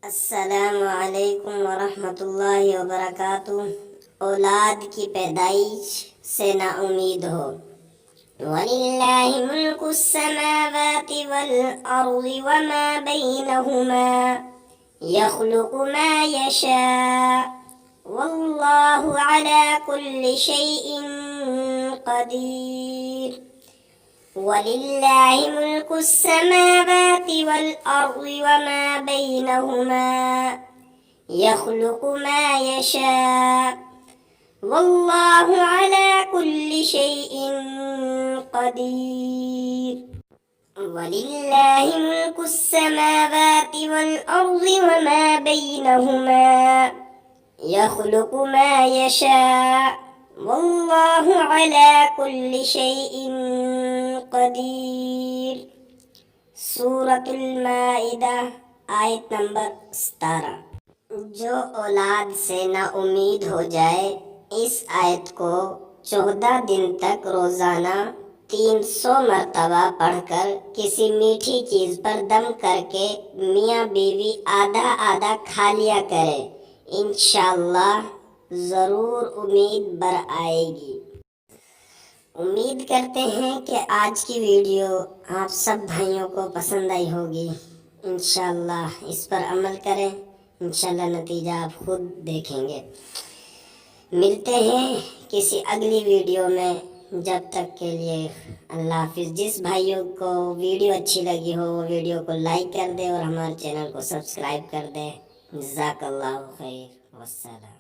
السلام علیکم ورحمۃ اللہ وبرکاتہ۔ اولاد کی پیدائش سے نا امید ہو۔ وَلِلَّهِ مُلْكُ السَّمَاوَاتِ وَالْأَرْضِ وَمَا بَيْنَهُمَا يَخْلُقُ مَا يَشَاءُ وَاللَّهُ عَلَى كُلِّ شَيْءٍ قَدِيرٌ۔ وَلِلَّهِ مُلْكُ السَّمَاوَاتِ وَالْأَرْضِ وَمَا بَيْنَهُمَا يَخْلُقُ مَا يَشَاءُ وَاللَّهُ عَلَى كُلِّ شَيْءٍ قَدِيرٌ۔ وَلِلَّهِ مُلْكُ السَّمَاوَاتِ وَالْأَرْضِ وَمَا بَيْنَهُمَا يَخْلُقُ مَا يَشَاءُ وَاللَّهُ عَلَى كُلِّ شَيْءٍ قدیر۔ سورۃ المائدہ آیت نمبر 17۔ جو اولاد سے نا امید ہو جائے، اس آیت کو 14 دن تک روزانہ 300 مرتبہ پڑھ کر کسی میٹھی چیز پر دم کر کے میاں بیوی آدھا آدھا کھا لیا کرے، انشاءاللہ ضرور امید بر آئے گی۔ امید کرتے ہیں کہ آج کی ویڈیو آپ سب بھائیوں کو پسند آئی ہوگی۔ انشاءاللہ اس پر عمل کریں، انشاءاللہ نتیجہ آپ خود دیکھیں گے۔ ملتے ہیں کسی اگلی ویڈیو میں، جب تک کے لیے اللہ حافظ۔ جس بھائیوں کو ویڈیو اچھی لگی ہو وہ ویڈیو کو لائک کر دے اور ہمارے چینل کو سبسکرائب کر دے۔ جزاک اللہ خیر، والسلام۔